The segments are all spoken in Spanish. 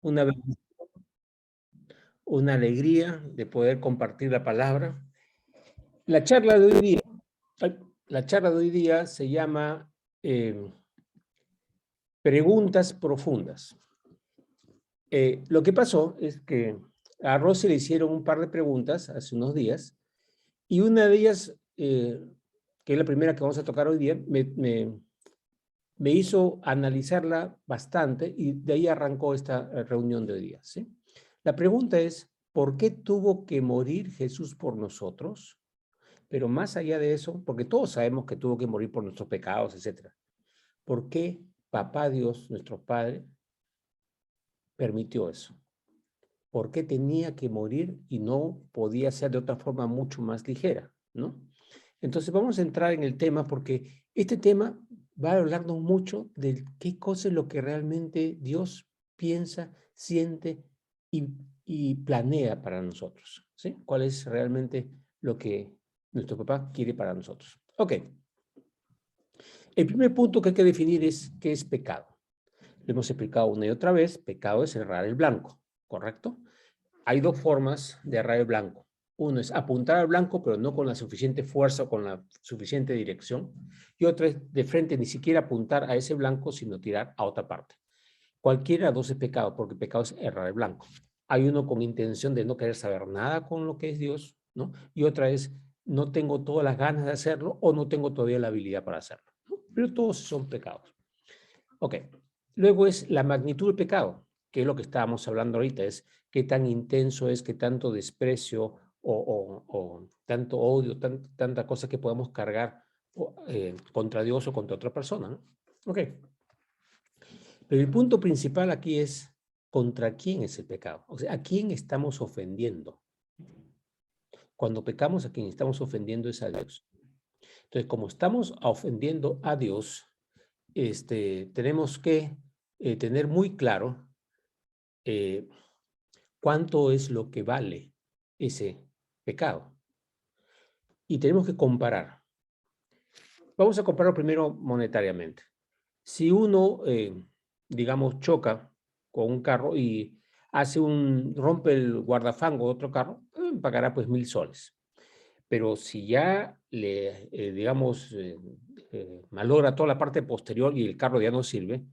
Una, una alegría de poder compartir la palabra. La charla de hoy día, la charla de hoy día se llama Preguntas Profundas. Lo que pasó es que a Rosy le hicieron un par de preguntas hace unos días y una de ellas, que es la primera que vamos a tocar hoy día, me hizo analizarla bastante y de ahí arrancó esta reunión de hoy día, ¿sí? La pregunta es, ¿por qué tuvo que morir Jesús por nosotros? Pero más allá de eso, porque todos sabemos que tuvo que morir por nuestros pecados, etcétera. ¿Por qué Papá Dios, nuestro Padre, permitió eso? ¿Por qué tenía que morir y no podía ser de otra forma mucho más ligera, ¿no? Entonces vamos a entrar en el tema porque este tema va a hablarnos mucho de qué cosa es lo que realmente Dios piensa, siente y planea para nosotros, ¿sí? ¿Cuál es realmente lo que nuestro papá quiere para nosotros? Ok. El primer punto que hay que definir es qué es pecado. Lo hemos explicado una y otra vez. Pecado es errar el blanco, ¿correcto? Hay dos formas de errar el blanco. Uno es apuntar al blanco, pero no con la suficiente fuerza o con la suficiente dirección. Y otra es de frente ni siquiera apuntar a ese blanco, sino tirar a otra parte. Cualquiera de dos es pecado, porque pecado es errar el blanco. Hay uno con intención de no querer saber nada con lo que es Dios, ¿no? Y otra es no tengo todas las ganas de hacerlo o no tengo todavía la habilidad para hacerlo, ¿no? Pero todos son pecados. Ok. Luego es la magnitud del pecado, que es lo que estábamos hablando ahorita, es qué tan intenso es, qué tanto desprecio o tanto odio, tanta cosa que podemos cargar contra Dios o contra otra persona, ¿no? Ok. Pero el punto principal aquí es contra quién es el pecado. O sea, ¿a quién estamos ofendiendo? Cuando pecamos, a quien estamos ofendiendo es a Dios. Entonces, como estamos ofendiendo a Dios, tenemos que tener muy claro cuánto es lo que vale ese pecado. Y tenemos que comparar. Vamos a comparar primero monetariamente. Si uno, digamos, choca con un carro y rompe el guardafango de otro carro, pagará pues 1,000 soles. Pero si ya digamos, malogra toda la parte posterior y el carro ya no sirve,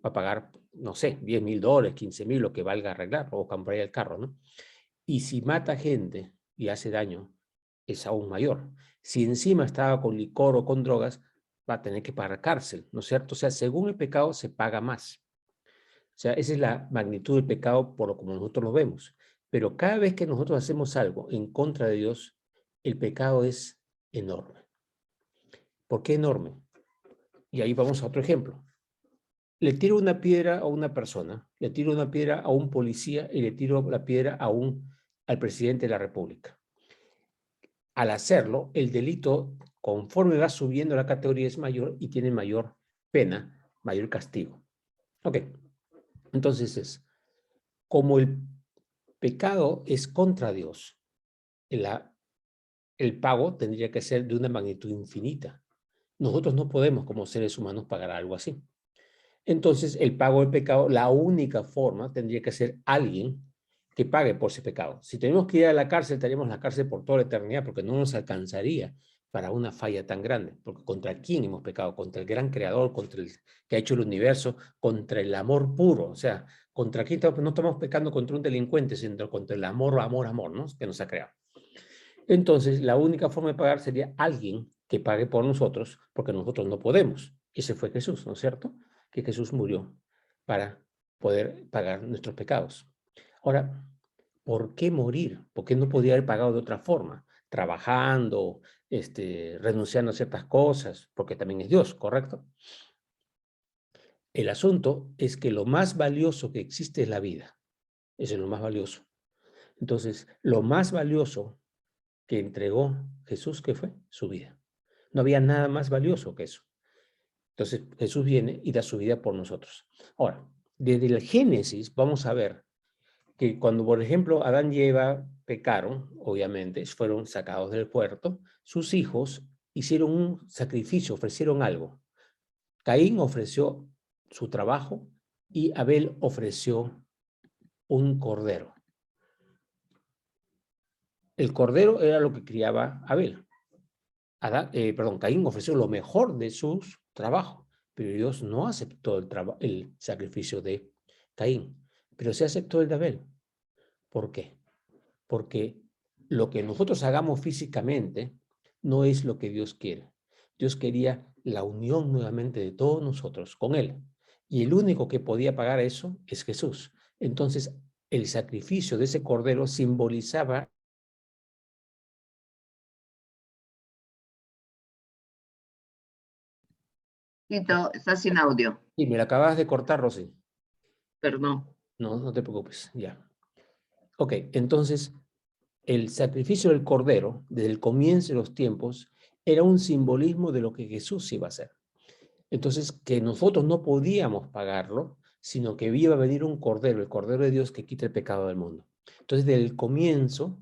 va a pagar, no sé, 10,000 dólares, 15,000, lo que valga arreglar o comprar el carro, ¿no? Y si mata gente y hace daño, es aún mayor. Si encima estaba con licor o con drogas, va a tener que pagar cárcel, ¿no es cierto? O sea, según el pecado se paga más. O sea, esa es la magnitud del pecado por lo como nosotros lo vemos. Pero cada vez que nosotros hacemos algo en contra de Dios, el pecado es enorme. ¿Por qué enorme? Y ahí vamos a otro ejemplo. Le tiro una piedra a una persona, le tiro una piedra a un policía y le tiro la piedra al presidente de la República. Al hacerlo, el delito, conforme va subiendo la categoría, es mayor y tiene mayor pena, mayor castigo. Ok, entonces como el pecado es contra Dios, el pago tendría que ser de una magnitud infinita. Nosotros no podemos, como seres humanos, pagar algo así. Entonces, el pago del pecado, la única forma tendría que ser alguien que pague por ese pecado. Si tenemos que ir a la cárcel, estaríamos en la cárcel por toda la eternidad, porque no nos alcanzaría para una falla tan grande. Porque ¿contra quién hemos pecado? Contra el gran creador, contra el que ha hecho el universo, contra el amor puro. O sea, ¿contra quién no estamos pecando contra un delincuente, sino contra el amor, amor, amor, ¿no? Que nos ha creado. Entonces, la única forma de pagar sería alguien que pague por nosotros, porque nosotros no podemos. Ese fue Jesús, ¿no es cierto? Que Jesús murió para poder pagar nuestros pecados. Ahora, ¿por qué morir? ¿Por qué no podía haber pagado de otra forma? Trabajando, renunciando a ciertas cosas, porque también es Dios, ¿correcto? El asunto es que lo más valioso que existe es la vida. Eso es lo más valioso. Entonces, lo más valioso que entregó Jesús, ¿qué fue? Su vida. No había nada más valioso que eso. Entonces Jesús viene y da su vida por nosotros. Ahora, desde el Génesis vamos a ver que cuando, por ejemplo, Adán y Eva pecaron, obviamente, fueron sacados del puerto, sus hijos hicieron un sacrificio, ofrecieron algo. Caín ofreció su trabajo y Abel ofreció un cordero. El cordero era lo que criaba Abel. Caín ofreció lo mejor de su trabajo, pero Dios no aceptó el sacrificio de Caín, pero sí aceptó el de Abel. ¿Por qué? Porque lo que nosotros hagamos físicamente no es lo que Dios quiere. Dios quería la unión nuevamente de todos nosotros con Él. Y el único que podía pagar eso es Jesús. Entonces, el sacrificio de ese cordero simbolizaba... Tito, está sin audio. Y me la acabas de cortar, Rosy. Perdón. No, no te preocupes, ya. Ok, entonces, el sacrificio del cordero, desde el comienzo de los tiempos, era un simbolismo de lo que Jesús iba a hacer. Entonces, que nosotros no podíamos pagarlo, sino que iba a venir un cordero, el cordero de Dios que quita el pecado del mundo. Entonces, desde el comienzo,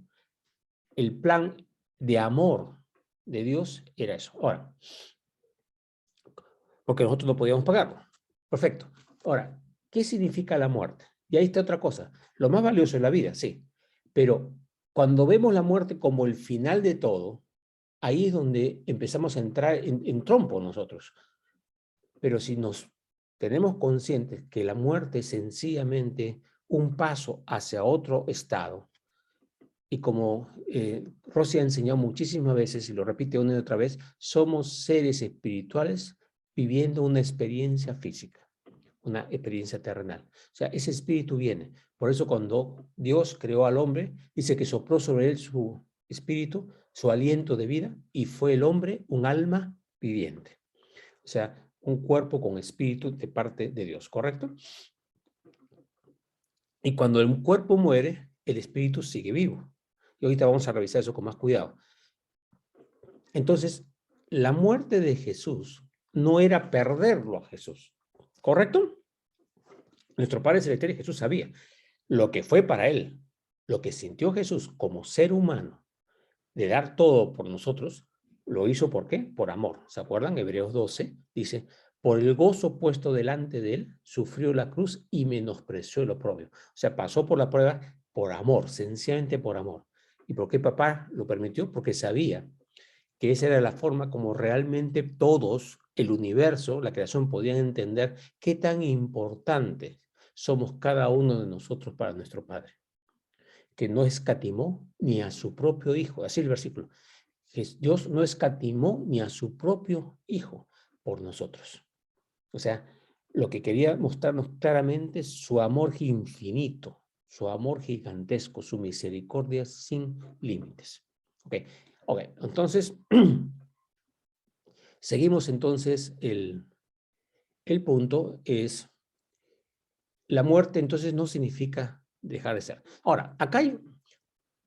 el plan de amor de Dios era eso. Ahora, porque nosotros no podíamos pagarlo. Perfecto. Ahora, ¿qué significa la muerte? Y ahí está otra cosa. Lo más valioso es la vida, sí. Pero cuando vemos la muerte como el final de todo, ahí es donde empezamos a entrar en trompo nosotros. Pero si nos tenemos conscientes que la muerte es sencillamente un paso hacia otro estado, y como Rosy ha enseñado muchísimas veces, y lo repite una y otra vez, somos seres espirituales viviendo una experiencia física, una experiencia terrenal. O sea, ese espíritu viene. Por eso cuando Dios creó al hombre, dice que sopló sobre él su espíritu, su aliento de vida, y fue el hombre un alma viviente. O sea, un cuerpo con espíritu de parte de Dios, ¿correcto? Y cuando el cuerpo muere, el espíritu sigue vivo. Y ahorita vamos a revisar eso con más cuidado. Entonces, la muerte de Jesús no era perderlo a Jesús, ¿correcto? Nuestro Padre Celestial, Jesús, sabía lo que fue para él, lo que sintió Jesús como ser humano, de dar todo por nosotros, lo hizo ¿por qué? Por amor. ¿Se acuerdan? Hebreos 12 dice, por el gozo puesto delante de él, sufrió la cruz y menospreció el oprobio. O sea, pasó por la prueba por amor, sencillamente por amor. ¿Y por qué papá lo permitió? Porque sabía que esa era la forma como realmente todos, el universo, la creación, podían entender qué tan importante somos cada uno de nosotros para nuestro Padre, que no escatimó ni a su propio Hijo. Así el versículo. Dios no escatimó ni a su propio Hijo por nosotros. O sea, lo que quería mostrarnos claramente es su amor infinito, su amor gigantesco, su misericordia sin límites. Ok, entonces, seguimos entonces, el punto es, la muerte entonces no significa dejar de ser. Ahora, acá hay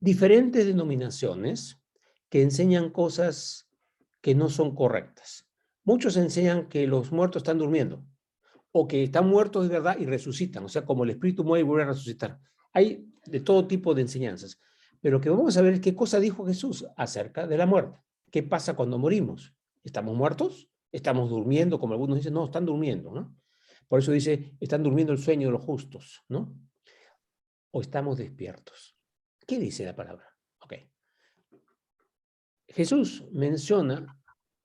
diferentes denominaciones que enseñan cosas que no son correctas. Muchos enseñan que los muertos están durmiendo o que están muertos de verdad y resucitan, o sea, como el espíritu muere y vuelve a resucitar. Hay de todo tipo de enseñanzas, pero lo que vamos a ver es qué cosa dijo Jesús acerca de la muerte. ¿Qué pasa cuando morimos? ¿Estamos muertos? ¿Estamos durmiendo? Como algunos dicen, no, están durmiendo, ¿no? Por eso dice, están durmiendo el sueño de los justos, ¿no? O estamos despiertos. ¿Qué dice la palabra? Ok. Jesús menciona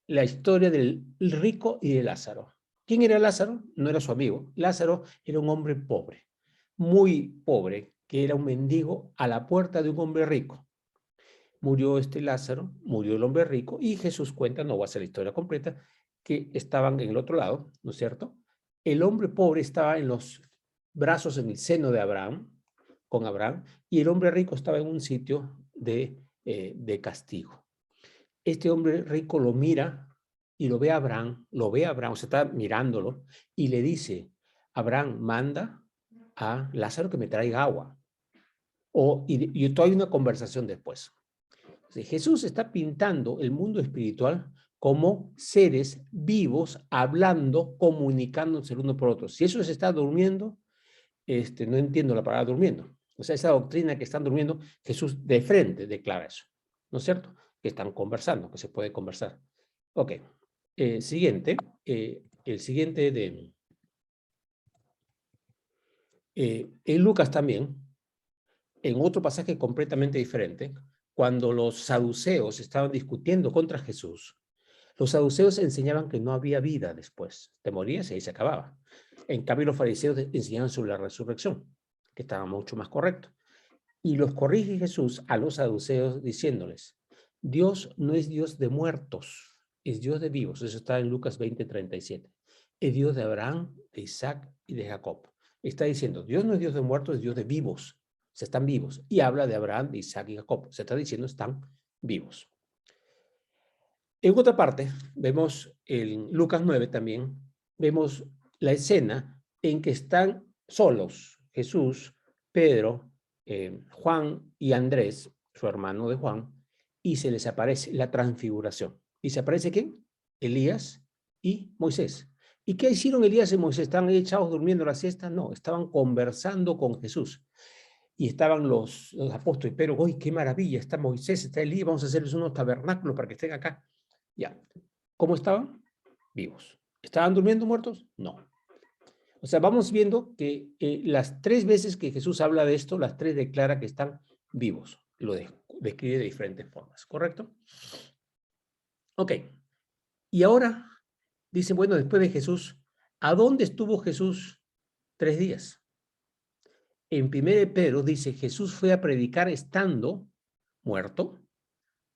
la historia del rico y de Lázaro. ¿Quién era Lázaro? No era su amigo. Lázaro era un hombre pobre, muy pobre, que era un mendigo a la puerta de un hombre rico. Murió este Lázaro, murió el hombre rico, y Jesús cuenta, no va a ser la historia completa, que estaban en el otro lado, ¿no es cierto? El hombre pobre estaba en los brazos, en el seno de Abraham, con Abraham, y el hombre rico estaba en un sitio de castigo. Este hombre rico lo mira y lo ve a Abraham, o sea, está mirándolo, y le dice, Abraham, manda a Lázaro que me traiga agua. Y esto hay una conversación después. Jesús está pintando el mundo espiritual como seres vivos, hablando, comunicándose el uno por otro. Si eso se está durmiendo, no entiendo la palabra durmiendo. O sea, esa doctrina que están durmiendo, Jesús de frente declara eso, ¿no es cierto? Que están conversando, que se puede conversar. Ok, siguiente, el siguiente en Lucas también, en otro pasaje completamente diferente, cuando los saduceos estaban discutiendo contra Jesús, los saduceos enseñaban que no había vida después. Te morías y ahí se acababa. En cambio, los fariseos enseñaban sobre la resurrección, que estaba mucho más correcto. Y los corrige Jesús a los saduceos diciéndoles, Dios no es Dios de muertos, es Dios de vivos. Eso está en Lucas 20:37. Es Dios de Abraham, de Isaac y de Jacob. Está diciendo, Dios no es Dios de muertos, es Dios de vivos. O sea, están vivos. Y habla de Abraham, de Isaac y Jacob. Se está diciendo, están vivos. En otra parte, vemos en Lucas 9 también, vemos la escena en que están solos Jesús, Pedro, Juan y Andrés, su hermano de Juan, y se les aparece la transfiguración. ¿Y se aparece quién? Elías y Moisés. ¿Y qué hicieron Elías y Moisés? ¿Estaban ahí echados durmiendo la siesta? No, estaban conversando con Jesús. Y estaban los apóstoles, pero ¡uy, qué maravilla! Está Moisés, está Elías, vamos a hacerles unos tabernáculos para que estén acá. Ya. ¿Cómo estaban? Vivos. ¿Estaban durmiendo muertos? No. O sea, vamos viendo que las 3 veces que Jesús habla de esto, las 3 declara que están vivos. Lo describe de diferentes formas, ¿correcto? Ok. Y ahora, dice, bueno, después de Jesús, ¿a dónde estuvo Jesús 3 días? En 1 Pedro dice, Jesús fue a predicar estando muerto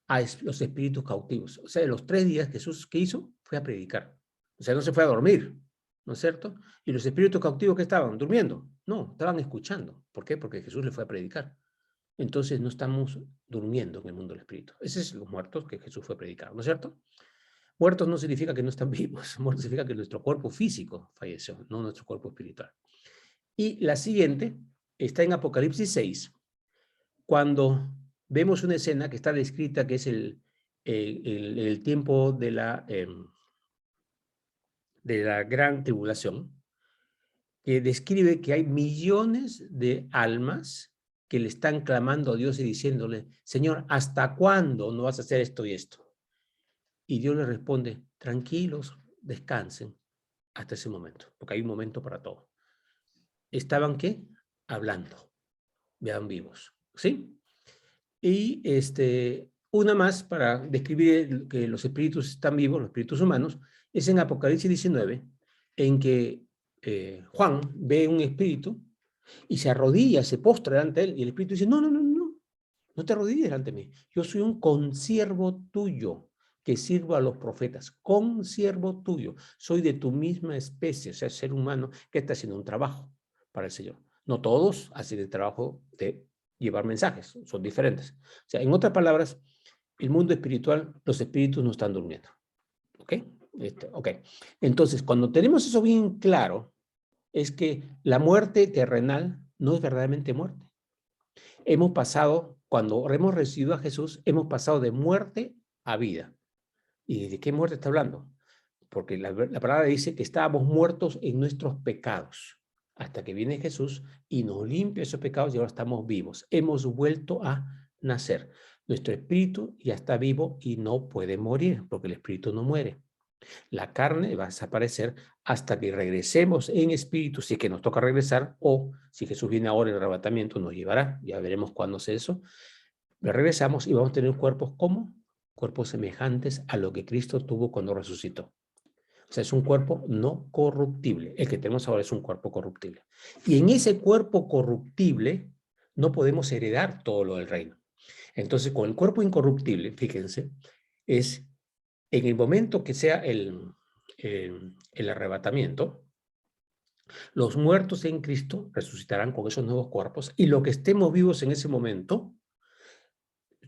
a los espíritus cautivos. O sea, los 3 días Jesús, ¿qué hizo? Fue a predicar. O sea, no se fue a dormir, ¿no es cierto? ¿Y los espíritus cautivos qué estaban? ¿Durmiendo? No, estaban escuchando. ¿Por qué? Porque Jesús le fue a predicar. Entonces no estamos durmiendo en el mundo del espíritu. Esos son los muertos que Jesús fue a predicar, ¿no es cierto? Muertos no significa que no están vivos. Muertos significa que nuestro cuerpo físico falleció, no nuestro cuerpo espiritual. Y la siguiente está en Apocalipsis 6, cuando vemos una escena que está descrita, que es el tiempo de la gran tribulación, que describe que hay millones de almas que le están clamando a Dios y diciéndole, Señor, ¿hasta cuándo no vas a hacer esto y esto? Y Dios le responde, tranquilos, descansen hasta ese momento, porque hay un momento para todo. ¿Estaban qué? Hablando, vean vivos, ¿sí? Y una más para describir que los espíritus están vivos, los espíritus humanos, es en Apocalipsis 19, en que Juan ve un espíritu y se arrodilla, se postra delante de él, y el espíritu dice, no, no, no, no, no te arrodilles delante de mí. Yo soy un consiervo tuyo que sirvo a los profetas, consiervo tuyo. Soy de tu misma especie, o sea, ser humano que está haciendo un trabajo para el Señor. No todos hacen el trabajo de llevar mensajes, son diferentes. O sea, en otras palabras, el mundo espiritual, los espíritus no están durmiendo. ¿Ok? Ok. Entonces, cuando tenemos eso bien claro, es que la muerte terrenal no es verdaderamente muerte. Hemos pasado, cuando hemos recibido a Jesús, hemos pasado de muerte a vida. ¿Y de qué muerte está hablando? Porque la palabra dice que estábamos muertos en nuestros pecados, hasta que viene Jesús y nos limpia esos pecados y ahora estamos vivos. Hemos vuelto a nacer. Nuestro espíritu ya está vivo y no puede morir, porque el espíritu no muere. La carne va a desaparecer hasta que regresemos en espíritu, si es que nos toca regresar, o si Jesús viene ahora en el arrebatamiento, nos llevará, ya veremos cuándo es eso. Pero regresamos y vamos a tener cuerpos como cuerpos semejantes a lo que Cristo tuvo cuando resucitó. O sea, es un cuerpo no corruptible. El que tenemos ahora es un cuerpo corruptible. Y en ese cuerpo corruptible no podemos heredar todo lo del reino. Entonces, con el cuerpo incorruptible, fíjense, es en el momento que sea el arrebatamiento, los muertos en Cristo resucitarán con esos nuevos cuerpos y lo que estemos vivos en ese momento,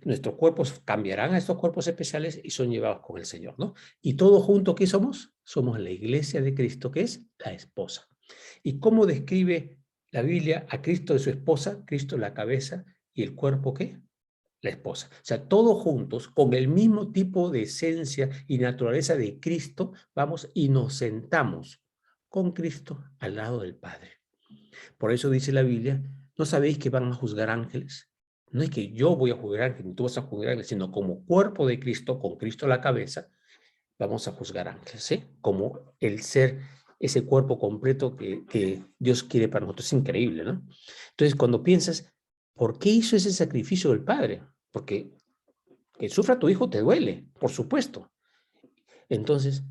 nuestros cuerpos cambiarán a estos cuerpos especiales y son llevados con el Señor, ¿no? Y todos juntos, ¿qué somos? Somos la iglesia de Cristo, que es la esposa. ¿Y cómo describe la Biblia a Cristo de su esposa? Cristo la cabeza y el cuerpo, ¿qué? La esposa. O sea, todos juntos, con el mismo tipo de esencia y naturaleza de Cristo, vamos y nos sentamos con Cristo al lado del Padre. Por eso dice la Biblia, ¿no sabéis que van a juzgar ángeles? No es que yo voy a juzgar ángeles, ni tú vas a juzgar ángeles, sino como cuerpo de Cristo, con Cristo a la cabeza, vamos a juzgar ángeles, ¿sí? Como el ser, ese cuerpo completo que Dios quiere para nosotros. Es increíble, ¿no? Entonces, cuando piensas, ¿por qué hizo ese sacrificio del Padre? Porque que sufra tu hijo te duele, por supuesto. Entonces,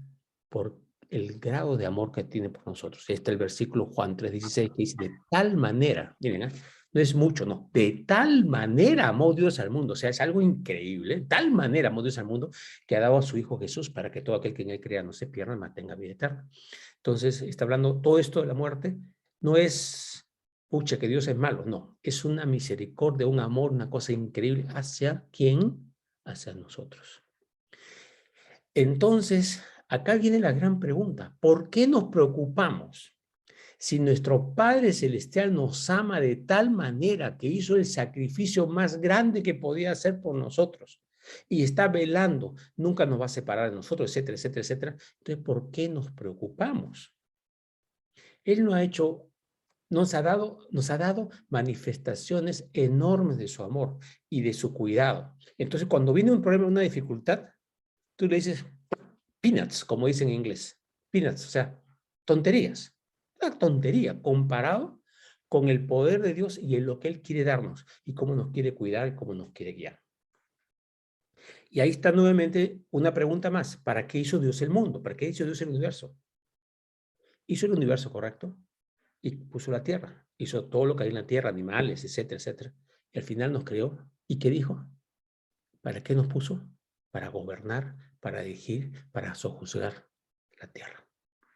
por el grado de amor que tiene por nosotros. Está el versículo Juan 3:16 que dice, de tal manera, miren, no es mucho, no, de tal manera amó Dios al mundo, o sea, es algo increíble, de tal manera amó Dios al mundo que ha dado a su Hijo Jesús para que todo aquel que en él crea no se pierda, mas tenga vida eterna. Entonces, está hablando todo esto de la muerte, no es, pucha, que Dios es malo, no, es una misericordia, un amor, una cosa increíble hacia ¿quién? Hacia nosotros. Entonces, acá viene la gran pregunta, ¿por qué nos preocupamos? Si nuestro Padre Celestial nos ama de tal manera que hizo el sacrificio más grande que podía hacer por nosotros y está velando, nunca nos va a separar de nosotros, etcétera, etcétera, etcétera. Entonces, ¿por qué nos preocupamos? Él nos ha dado manifestaciones enormes de su amor y de su cuidado. Entonces, cuando viene un problema, una dificultad, tú le dices, peanuts, como dicen en inglés, peanuts, o sea, tonterías. Una tontería comparado con el poder de Dios y en lo que Él quiere darnos y cómo nos quiere cuidar y cómo nos quiere guiar. Y ahí está nuevamente una pregunta más. ¿Para qué hizo Dios el mundo? ¿Para qué hizo Dios el universo? Hizo el universo, ¿correcto? Y puso la tierra. Hizo todo lo que hay en la tierra, animales, etcétera, etcétera. Y al final nos creó. ¿Y qué dijo? ¿Para qué nos puso? Para gobernar, para dirigir, para sojuzgar la tierra.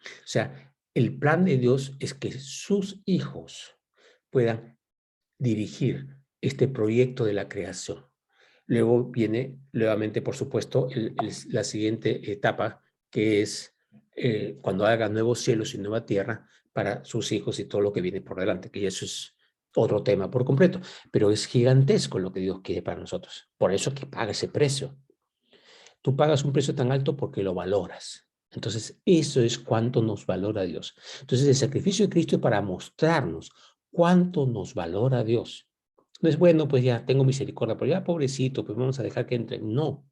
O sea, el plan de Dios es que sus hijos puedan dirigir este proyecto de la creación. Luego viene nuevamente, por supuesto, la siguiente etapa, que es cuando haga nuevos cielos y nueva tierra para sus hijos y todo lo que viene por delante, que eso es otro tema por completo, pero es gigantesco lo que Dios quiere para nosotros. Por eso es que paga ese precio. Tú pagas un precio tan alto porque lo valoras. Entonces, eso es cuánto nos valora Dios. Entonces, el sacrificio de Cristo es para mostrarnos cuánto nos valora Dios. No es bueno, pues ya tengo misericordia, pero ya pobrecito, pues vamos a dejar que entre. No,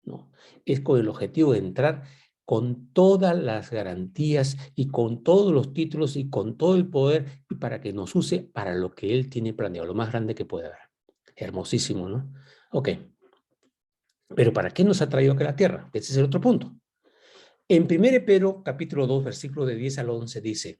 no. Es con el objetivo de entrar con todas las garantías y con todos los títulos y con todo el poder y para que nos use para lo que Él tiene planeado, lo más grande que puede haber. Hermosísimo, ¿no? Ok. Pero ¿para qué nos ha traído aquí a la tierra? Ese es el otro punto. En 1 Pedro, capítulo 2, versículo de 10 al 11, dice,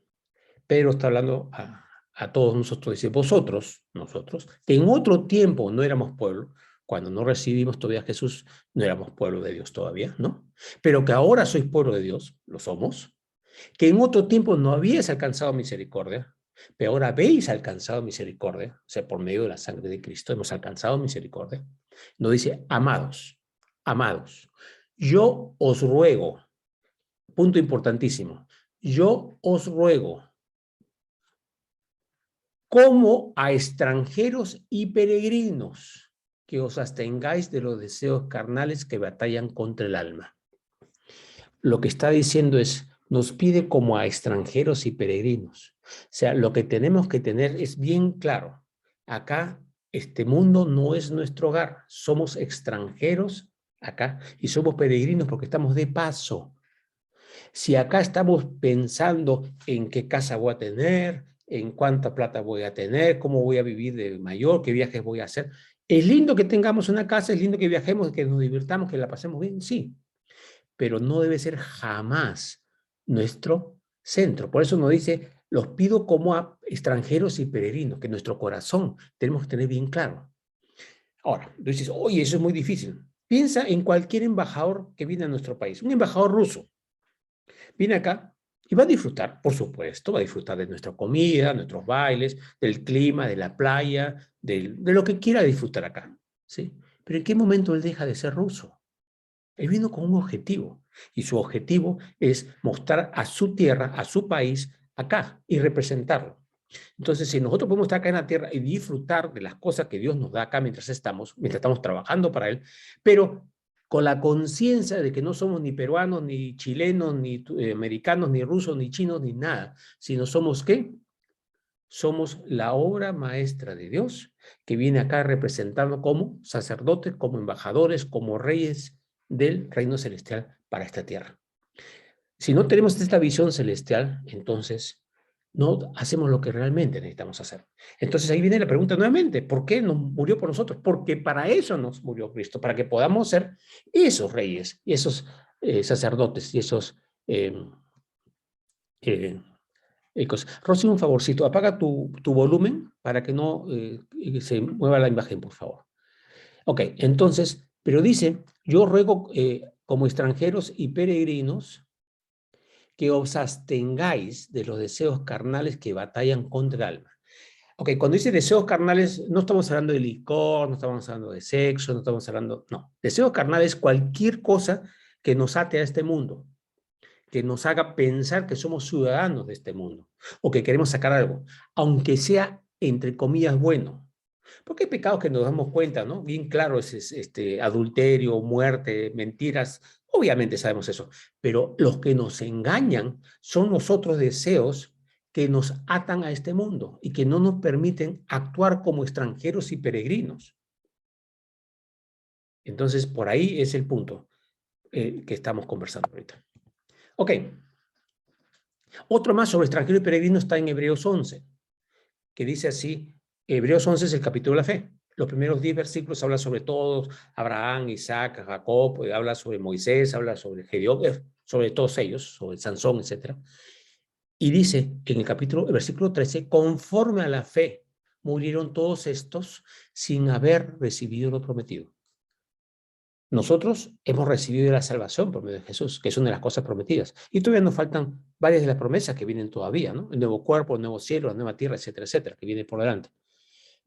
Pedro está hablando a todos nosotros, dice, nosotros, que en otro tiempo no éramos pueblo, cuando no recibimos todavía a Jesús, no éramos pueblo de Dios todavía, ¿no? Pero que ahora sois pueblo de Dios, lo somos, que en otro tiempo no habíais alcanzado misericordia, pero ahora habéis alcanzado misericordia, o sea, por medio de la sangre de Cristo hemos alcanzado misericordia. Nos dice, amados, amados, yo os ruego, punto importantísimo, yo os ruego, como a extranjeros y peregrinos, que os abstengáis de los deseos carnales que batallan contra el alma. Lo que está diciendo es, nos pide como a extranjeros y peregrinos. O sea, lo que tenemos que tener es bien claro. Acá, este mundo no es nuestro hogar. Somos extranjeros acá y somos peregrinos porque estamos de paso. Si acá estamos pensando en qué casa voy a tener, en cuánta plata voy a tener, cómo voy a vivir de mayor, qué viajes voy a hacer. Es lindo que tengamos una casa, es lindo que viajemos, que nos divirtamos, que la pasemos bien, sí, pero no debe ser jamás nuestro centro. Por eso nos dice, los pido como a extranjeros y peregrinos, que nuestro corazón tenemos que tener bien claro. Ahora, tú dices, oye, eso es muy difícil. Piensa en cualquier embajador que viene a nuestro país, un embajador ruso. Viene acá y va a disfrutar, por supuesto, va a disfrutar de nuestra comida, nuestros bailes, del clima, de la playa, de lo que quiera disfrutar acá, ¿sí? Pero ¿en qué momento él deja de ser ruso? Él vino con un objetivo, y su objetivo es mostrar a su tierra, a su país, acá, y representarlo. Entonces, si nosotros podemos estar acá en la tierra y disfrutar de las cosas que Dios nos da acá mientras estamos trabajando para Él, pero con la conciencia de que no somos ni peruanos, ni chilenos, ni americanos, ni rusos, ni chinos, ni nada, sino somos ¿qué? Somos la obra maestra de Dios que viene acá representando como sacerdotes, como embajadores, como reyes del reino celestial para esta tierra. Si no tenemos esta visión celestial, entonces no hacemos lo que realmente necesitamos hacer. Entonces ahí viene la pregunta nuevamente, ¿por qué nos murió por nosotros? Porque para eso nos murió Cristo, para que podamos ser esos reyes, y esos sacerdotes, y esos cosas. Rosy, un favorcito, apaga tu volumen para que no se mueva la imagen, por favor. Ok, entonces, pero dice, yo ruego como extranjeros y peregrinos que os abstengáis de los deseos carnales que batallan contra el alma. Ok, cuando dice deseos carnales, no estamos hablando de licor, no estamos hablando de sexo, no estamos hablando, no. Deseos carnales es cualquier cosa que nos ate a este mundo, que nos haga pensar que somos ciudadanos de este mundo, o que queremos sacar algo, aunque sea, entre comillas, bueno. Porque hay pecados que nos damos cuenta, ¿no? Bien claro, es adulterio, muerte, mentiras, obviamente sabemos eso, pero los que nos engañan son los otros deseos que nos atan a este mundo y que no nos permiten actuar como extranjeros y peregrinos. Entonces, por ahí es el punto que estamos conversando ahorita. Ok. Otro más sobre extranjero y peregrino está en Hebreos 11, que dice así, Hebreos 11 es el capítulo de la fe. Los primeros 10 versículos habla sobre todos, Abraham, Isaac, Jacob, habla sobre Moisés, habla sobre Gedeón, sobre todos ellos, sobre Sansón, etc. Y dice en el versículo 13, conforme a la fe, murieron todos estos sin haber recibido lo prometido. Nosotros hemos recibido la salvación por medio de Jesús, que es una de las cosas prometidas. Y todavía nos faltan varias de las promesas que vienen todavía, ¿no? El nuevo cuerpo, el nuevo cielo, la nueva tierra, etcétera, que viene por delante.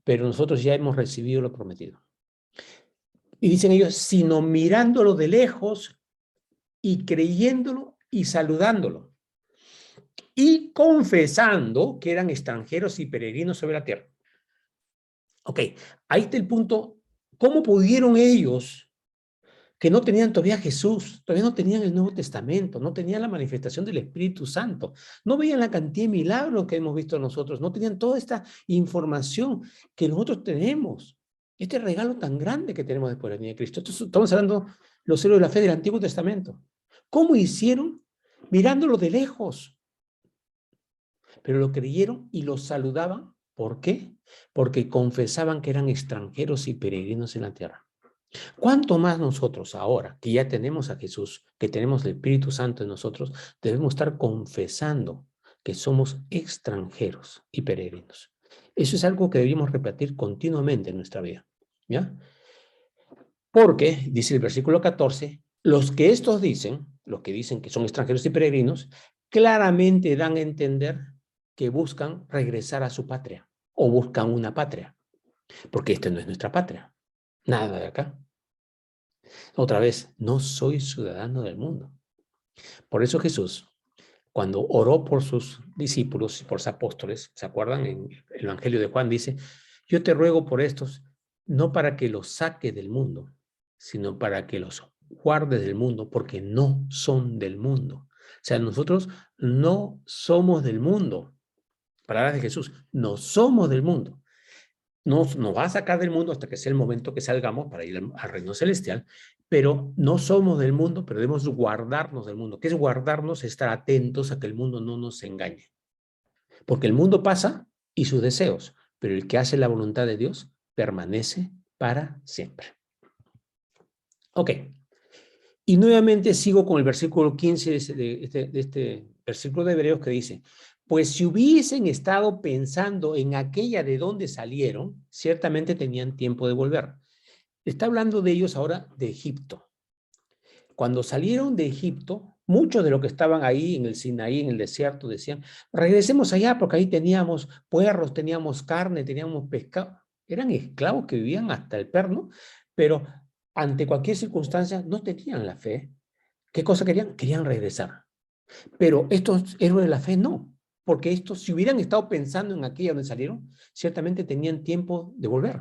Pero nosotros ya hemos recibido lo prometido. Y dicen ellos, sino mirándolo de lejos y creyéndolo y saludándolo. Y confesando que eran extranjeros y peregrinos sobre la tierra. Ok, ahí está el punto. ¿Cómo pudieron ellos, que no tenían todavía Jesús, todavía no tenían el Nuevo Testamento, no tenían la manifestación del Espíritu Santo, no veían la cantidad de milagros que hemos visto nosotros, no tenían toda esta información que nosotros tenemos, este regalo tan grande que tenemos después de la venida de Cristo? Entonces, estamos hablando de los héroes de la fe del Antiguo Testamento. ¿Cómo hicieron? Mirándolo de lejos. Pero lo creyeron y lo saludaban. ¿Por qué? Porque confesaban que eran extranjeros y peregrinos en la tierra. ¿Cuánto más nosotros ahora, que ya tenemos a Jesús, que tenemos el Espíritu Santo en nosotros, debemos estar confesando que somos extranjeros y peregrinos? Eso es algo que debemos repetir continuamente en nuestra vida, ¿ya? Porque, dice el versículo 14, los que dicen que son extranjeros y peregrinos, claramente dan a entender que buscan regresar a su patria o buscan una patria, porque esta no es nuestra patria, nada de acá. Otra vez, no soy ciudadano del mundo. Por eso Jesús, cuando oró por sus discípulos y por sus apóstoles, ¿se acuerdan? En el Evangelio de Juan dice, yo te ruego por estos, no para que los saque del mundo, sino para que los guarde del mundo, porque no son del mundo. O sea, nosotros no somos del mundo. Palabras de Jesús, no somos del mundo. Nos va a sacar del mundo hasta que sea el momento que salgamos para ir al reino celestial, pero no somos del mundo, pero debemos guardarnos del mundo. ¿Qué es guardarnos? Estar atentos a que el mundo no nos engañe. Porque el mundo pasa y sus deseos, pero el que hace la voluntad de Dios permanece para siempre. Ok. Y nuevamente sigo con el versículo 15 de este versículo de Hebreos que dice, pues si hubiesen estado pensando en aquella de donde salieron, ciertamente tenían tiempo de volver. Está hablando de ellos ahora de Egipto. Cuando salieron de Egipto, muchos de los que estaban ahí en el Sinaí, en el desierto, decían, regresemos allá porque ahí teníamos puerros, teníamos carne, teníamos pescado. Eran esclavos que vivían hasta el perno, pero ante cualquier circunstancia no tenían la fe. ¿Qué cosa querían? Querían regresar. Pero estos héroes de la fe no, porque estos, si hubieran estado pensando en aquella donde salieron, ciertamente tenían tiempo de volver.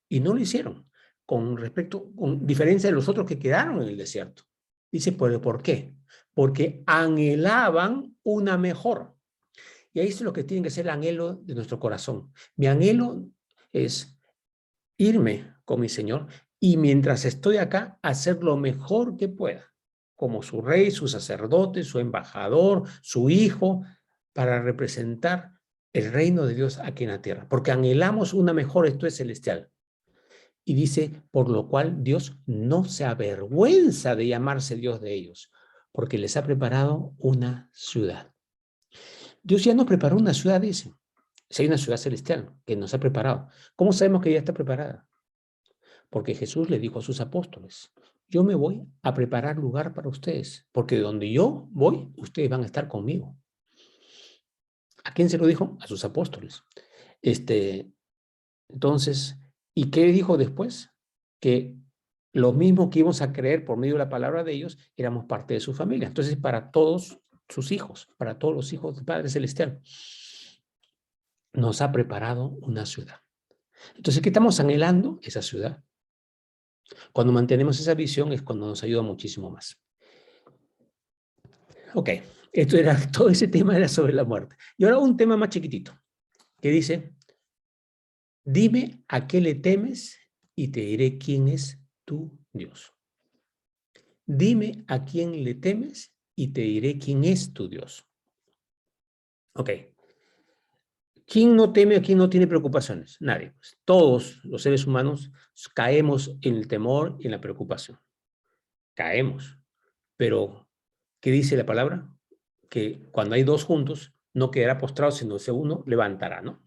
Y no lo hicieron, con diferencia de los otros que quedaron en el desierto. Dice, ¿por qué? Porque anhelaban una mejor. Y ahí es lo que tiene que ser el anhelo de nuestro corazón. Mi anhelo es irme con mi Señor y mientras estoy acá, hacer lo mejor que pueda, como su rey, su sacerdote, su embajador, su hijo, para representar el reino de Dios aquí en la tierra, porque anhelamos una mejor, esto es celestial. Y dice, por lo cual Dios no se avergüenza de llamarse Dios de ellos, porque les ha preparado una ciudad. Dios ya nos preparó una ciudad, dice. Si hay una ciudad celestial que nos ha preparado. ¿Cómo sabemos que ya está preparada? Porque Jesús le dijo a sus apóstoles, yo me voy a preparar lugar para ustedes, porque donde yo voy, ustedes van a estar conmigo. ¿A quién se lo dijo? A sus apóstoles. Entonces, ¿y qué dijo después? Que lo mismo que íbamos a creer por medio de la palabra de ellos, éramos parte de su familia. Entonces, para todos sus hijos, para todos los hijos del Padre Celestial, nos ha preparado una ciudad. Entonces, ¿qué estamos anhelando? Esa ciudad. Cuando mantenemos esa visión es cuando nos ayuda muchísimo más. Ok, todo ese tema era sobre la muerte. Y ahora un tema más chiquitito, que dice, dime a qué le temes y te diré quién es tu Dios. Dime a quién le temes y te diré quién es tu Dios. Ok. ¿Quién no teme o quién no tiene preocupaciones? Nadie. Pues, todos los seres humanos caemos en el temor y en la preocupación. Caemos. Pero, ¿qué dice la palabra? Que cuando hay dos juntos, no quedará postrado, sino que uno levantará, ¿no?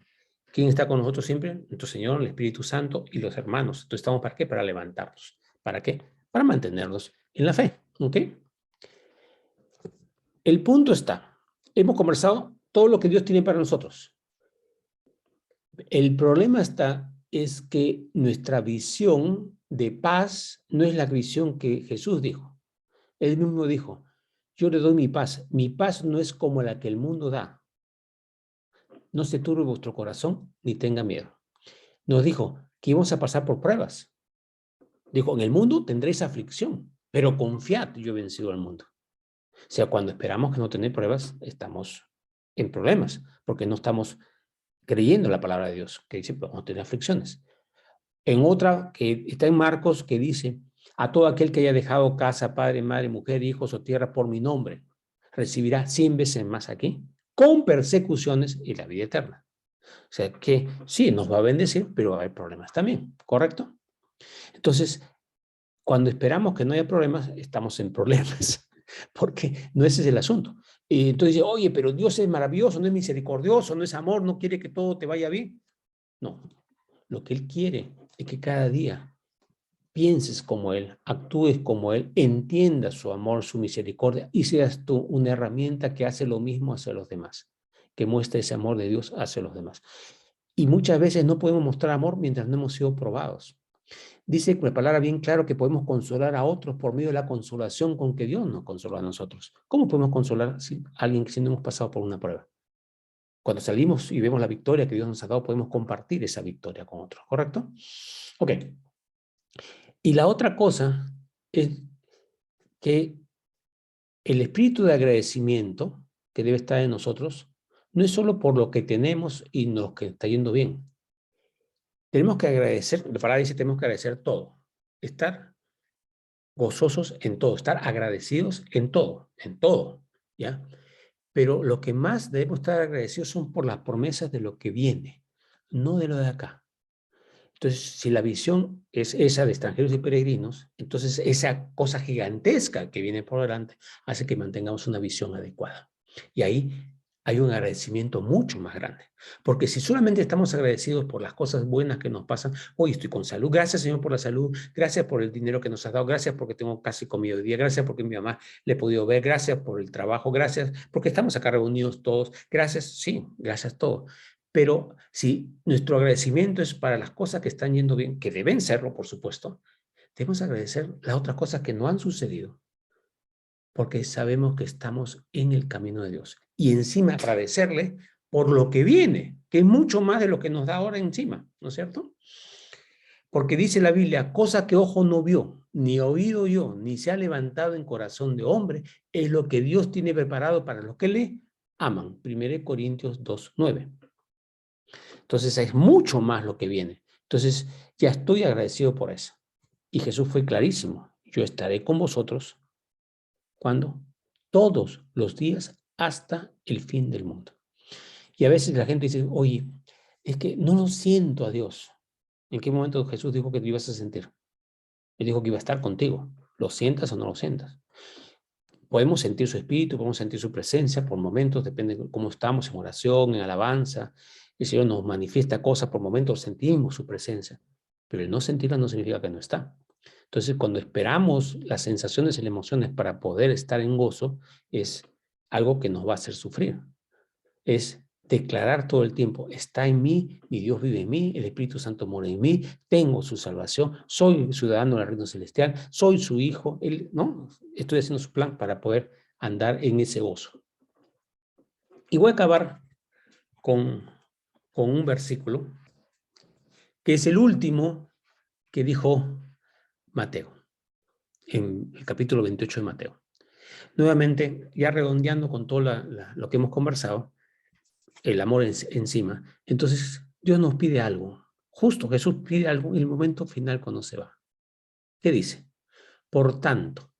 ¿Quién está con nosotros siempre? Nuestro Señor, el Espíritu Santo y los hermanos. Entonces, ¿estamos para qué? Para levantarnos. ¿Para qué? Para mantenernos en la fe. ¿Ok? El punto está, hemos conversado todo lo que Dios tiene para nosotros. El problema es que nuestra visión de paz no es la visión que Jesús dijo. Él mismo dijo, yo le doy mi paz. Mi paz no es como la que el mundo da. No se turbe vuestro corazón ni tenga miedo. Nos dijo que íbamos a pasar por pruebas. Dijo, en el mundo tendréis aflicción, pero confiad, yo he vencido al mundo. O sea, cuando esperamos que no tener pruebas, estamos en problemas, porque no estamos creyendo la palabra de Dios, que dice, vamos a tener aflicciones. En otra, que está en Marcos, que dice, a todo aquel que haya dejado casa, padre, madre, mujer, hijos o tierra por mi nombre, recibirá 100 veces más aquí, con persecuciones y la vida eterna. O sea, que sí, nos va a bendecir, pero va a haber problemas también, ¿correcto? Entonces, cuando esperamos que no haya problemas, estamos en problemas, porque no ese es el asunto. Y entonces dice, oye, pero Dios es maravilloso, no es misericordioso, no es amor, no quiere que todo te vaya bien. No, lo que Él quiere es que cada día pienses como Él, actúes como Él, entiendas su amor, su misericordia y seas tú una herramienta que hace lo mismo hacia los demás, que muestra ese amor de Dios hacia los demás. Y muchas veces no podemos mostrar amor mientras no hemos sido probados. Dice con la palabra bien claro que podemos consolar a otros por medio de la consolación con que Dios nos consoló a nosotros. ¿Cómo podemos consolar a alguien que si no hemos pasado por una prueba? Cuando salimos y vemos la victoria que Dios nos ha dado, podemos compartir esa victoria con otros, ¿correcto? Ok. Y la otra cosa es que el espíritu de agradecimiento que debe estar en nosotros no es solo por lo que tenemos y lo que está yendo bien. Tenemos que agradecer, la palabra dice, tenemos que agradecer todo. Estar gozosos en todo, estar agradecidos en todo, ¿ya? Pero lo que más debemos estar agradecidos son por las promesas de lo que viene, no de lo de acá. Entonces, si la visión es esa de extranjeros y peregrinos, entonces esa cosa gigantesca que viene por delante hace que mantengamos una visión adecuada. Y ahí hay un agradecimiento mucho más grande. Porque si solamente estamos agradecidos por las cosas buenas que nos pasan, hoy estoy con salud, gracias Señor por la salud, gracias por el dinero que nos has dado, gracias porque tengo casi comido hoy día, gracias porque mi mamá le he podido ver, gracias por el trabajo, gracias porque estamos acá reunidos todos, gracias, sí, gracias todo. Pero si nuestro agradecimiento es para las cosas que están yendo bien, que deben serlo, por supuesto, debemos agradecer las otras cosas que no han sucedido, porque sabemos que estamos en el camino de Dios. Y encima agradecerle por lo que viene, que es mucho más de lo que nos da ahora encima, ¿no es cierto? Porque dice la Biblia, cosa que ojo no vio, ni oído yo, ni se ha levantado en corazón de hombre, es lo que Dios tiene preparado para los que le aman. 1 Corintios 2:9. Entonces es mucho más lo que viene. Entonces ya estoy agradecido por eso. Y Jesús fue clarísimo. Yo estaré con vosotros, ¿cuándo? Todos los días hasta el fin del mundo. Y a veces la gente dice, oye, es que no lo siento a Dios. ¿En qué momento Jesús dijo que te ibas a sentir? Él dijo que iba a estar contigo. ¿Lo sientas o no lo sientas? Podemos sentir su espíritu, podemos sentir su presencia por momentos, depende de cómo estamos en oración, en alabanza. El Señor nos manifiesta cosas, por momentos sentimos su presencia, pero el no sentirla no significa que no está. Entonces, cuando esperamos las sensaciones y las emociones para poder estar en gozo, es algo que nos va a hacer sufrir. Es declarar todo el tiempo, está en mí, mi Dios vive en mí, el Espíritu Santo mora en mí, tengo su salvación, soy ciudadano del reino celestial, soy su hijo, ¿no? Estoy haciendo su plan para poder andar en ese gozo. Y voy a acabar con un versículo, que es el último que dijo Mateo, en el capítulo 28 de Mateo. Nuevamente, ya redondeando con todo lo que hemos conversado, el amor encima. Entonces, Dios nos pide algo. Justo Jesús pide algo en el momento final cuando se va. ¿Qué dice? Por tanto,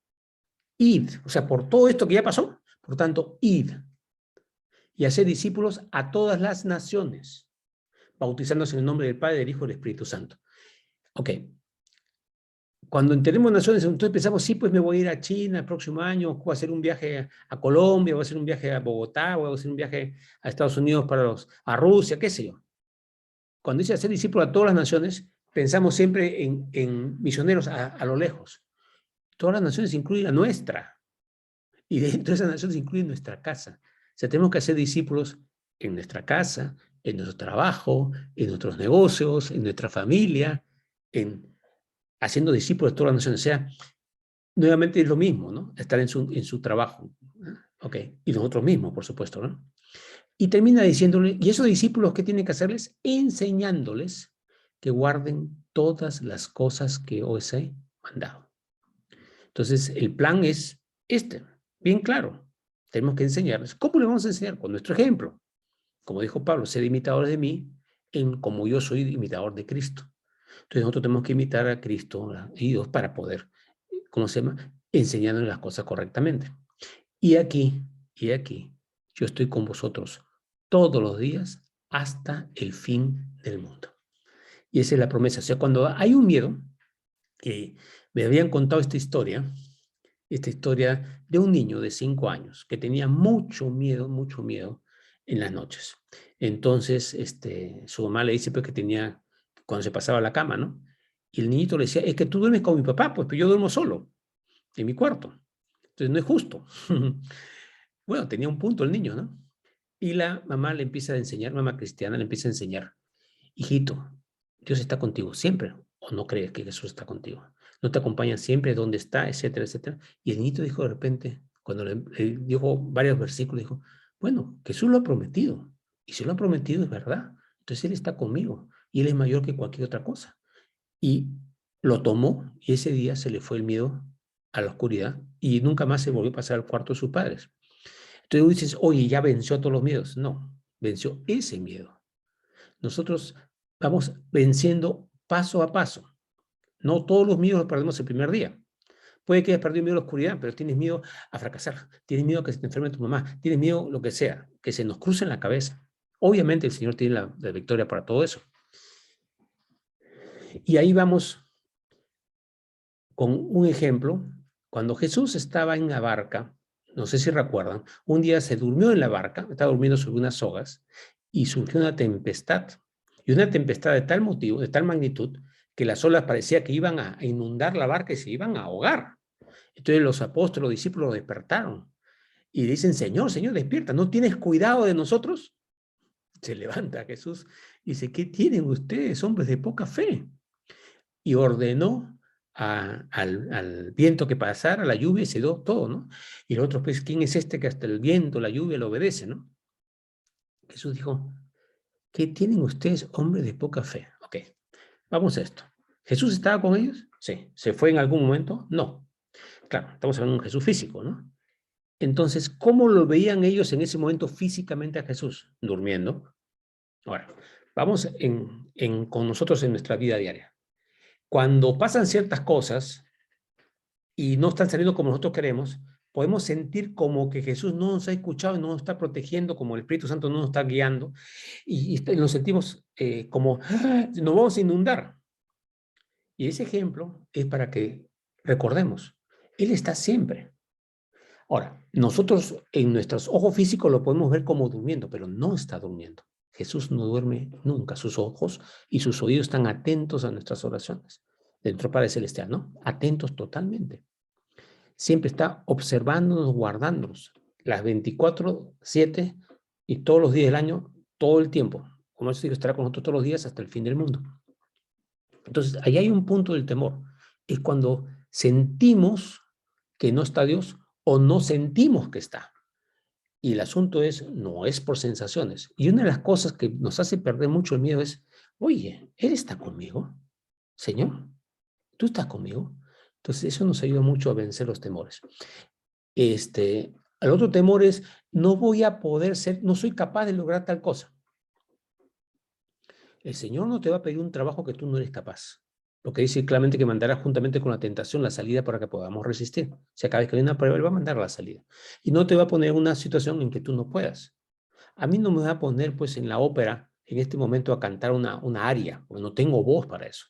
id, o sea, por todo esto que ya pasó, por tanto, id y haced discípulos a todas las naciones, bautizándose en el nombre del Padre, del Hijo y del Espíritu Santo. Ok. Cuando tenemos naciones, entonces pensamos, sí, pues me voy a ir a China el próximo año, voy a hacer un viaje a Colombia, voy a hacer un viaje a Bogotá, voy a hacer un viaje a Estados Unidos a Rusia, qué sé yo. Cuando dice hacer discípulos a todas las naciones, pensamos siempre en misioneros a lo lejos. Todas las naciones incluyen la nuestra. Y dentro de esas naciones incluyen nuestra casa. O sea, tenemos que hacer discípulos en nuestra casa, en nuestro trabajo, en nuestros negocios, en nuestra familia, haciendo discípulos de todas las naciones. O sea, nuevamente es lo mismo, ¿no? Estar en su trabajo. Ok. Y nosotros mismos, por supuesto, ¿no? Y termina diciéndole, ¿y esos discípulos qué tienen que hacerles? Enseñándoles que guarden todas las cosas que os he mandado. Entonces, el plan es bien claro. Tenemos que enseñarles. ¿Cómo le vamos a enseñar? Con nuestro ejemplo. Como dijo Pablo, sed imitadores de mí, como yo soy imitador de Cristo. Entonces, nosotros tenemos que imitar a Cristo y Dios para poder, ¿cómo se llama? Enseñándoles las cosas correctamente. Y aquí, yo estoy con vosotros todos los días hasta el fin del mundo. Y esa es la promesa. O sea, cuando hay un miedo, me habían contado esta historia de un niño de 5 años que tenía mucho miedo en las noches. Entonces, su mamá le dice pues, que tenía, cuando se pasaba a la cama, ¿no? Y el niñito le decía, es que tú duermes con mi papá, pues yo duermo solo, en mi cuarto. Entonces no es justo. Bueno, tenía un punto el niño, ¿no? Y la mamá le empieza a enseñar, mamá cristiana le empieza a enseñar, hijito, Dios está contigo siempre, o no crees que Jesús está contigo, no te acompaña siempre donde está, etcétera, etcétera. Y el niñito dijo de repente, cuando le dijo varios versículos, dijo, bueno, Jesús lo ha prometido, y si lo ha prometido es verdad, entonces Él está conmigo, y Él es mayor que cualquier otra cosa. Y lo tomó, y ese día se le fue el miedo a la oscuridad, y nunca más se volvió a pasar al cuarto de sus padres. Entonces tú dices, oye, ya venció todos los miedos. No, venció ese miedo. Nosotros vamos venciendo paso a paso. No todos los miedos los perdemos el primer día. Puede que hayas perdido miedo a la oscuridad, pero tienes miedo a fracasar, tienes miedo a que se te enferme tu mamá, tienes miedo lo que sea, que se nos cruce en la cabeza. Obviamente el Señor tiene la victoria para todo eso. Y ahí vamos con un ejemplo. Cuando Jesús estaba en la barca, no sé si recuerdan, un día se durmió en la barca, estaba durmiendo sobre unas sogas, y surgió una tempestad. Y una tempestad de tal motivo, de tal magnitud, que las olas parecía que iban a inundar la barca y se iban a ahogar. Entonces los apóstoles, los discípulos lo despertaron y dicen, Señor, Señor, despierta, ¿no tienes cuidado de nosotros? Se levanta Jesús y dice, ¿qué tienen ustedes, hombres de poca fe? Y ordenó al viento que pasara, la lluvia, y se dio todo, ¿no? Y los otros, pues, ¿quién es este que hasta el viento, la lluvia, le obedece, ¿no? Jesús dijo, ¿qué tienen ustedes, hombres de poca fe? Ok, vamos a esto. ¿Jesús estaba con ellos? Sí. ¿Se fue en algún momento? No. Claro, estamos hablando de un Jesús físico, ¿no? Entonces, ¿cómo lo veían ellos en ese momento físicamente a Jesús? Durmiendo. Ahora, vamos con nosotros en nuestra vida diaria. Cuando pasan ciertas cosas y no están saliendo como nosotros queremos, podemos sentir como que Jesús no nos ha escuchado y no nos está protegiendo, como el Espíritu Santo no nos está guiando, y nos sentimos como, nos vamos a inundar. Y ese ejemplo es para que recordemos, Él está siempre. Ahora, nosotros en nuestros ojos físicos lo podemos ver como durmiendo, pero no está durmiendo. Jesús no duerme nunca. Sus ojos y sus oídos están atentos a nuestras oraciones. De nuestro Padre Celestial, ¿no? Atentos totalmente. Siempre está observándonos, guardándonos. Las 24/7 y todos los días del año, todo el tiempo. Como eso digo, estará con nosotros todos los días hasta el fin del mundo. Entonces, ahí hay un punto del temor. Es cuando sentimos que no está Dios o no sentimos que está. Y el asunto es, no es por sensaciones. Y una de las cosas que nos hace perder mucho el miedo es, oye, ¿Él está conmigo? Señor, ¿tú estás conmigo? Entonces, eso nos ayuda mucho a vencer los temores. El otro temor es, no voy a poder ser, no soy capaz de lograr tal cosa. El Señor no te va a pedir un trabajo que tú no eres capaz. Porque dice claramente que mandará juntamente con la tentación la salida para que podamos resistir. O sea, cada vez que hay una prueba, Él va a mandar la salida. Y no te va a poner una situación en que tú no puedas. A mí no me va a poner, pues, en la ópera, en este momento, a cantar una aria, porque no tengo voz para eso.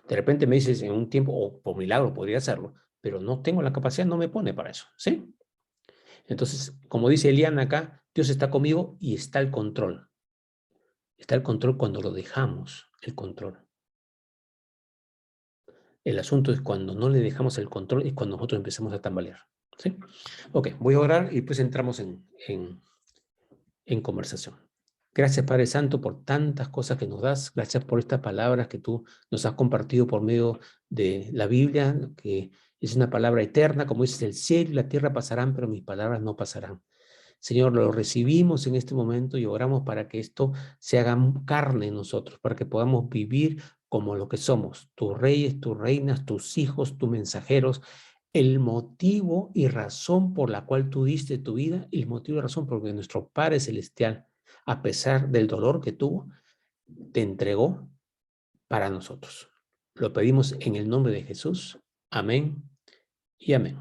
De repente me dices en un tiempo, o por milagro podría hacerlo, pero no tengo la capacidad, no me pone para eso, ¿sí? Entonces, como dice Eliana acá, Dios está conmigo y está el control. Está el control cuando lo dejamos, el control. El asunto es cuando no le dejamos el control y cuando nosotros empezamos a tambalear. ¿Sí? Ok, voy a orar y pues entramos en conversación. Gracias, Padre Santo, por tantas cosas que nos das. Gracias por estas palabras que tú nos has compartido por medio de la Biblia, que es una palabra eterna, como dices, el cielo y la tierra pasarán, pero mis palabras no pasarán. Señor, lo recibimos en este momento y oramos para que esto se haga carne en nosotros, para que podamos vivir como lo que somos, tus reyes, tus reinas, tus hijos, tus mensajeros, el motivo y razón por la cual tú diste tu vida, y el motivo y razón por que nuestro Padre Celestial, a pesar del dolor que tuvo, te entregó para nosotros. Lo pedimos en el nombre de Jesús. Amén y amén.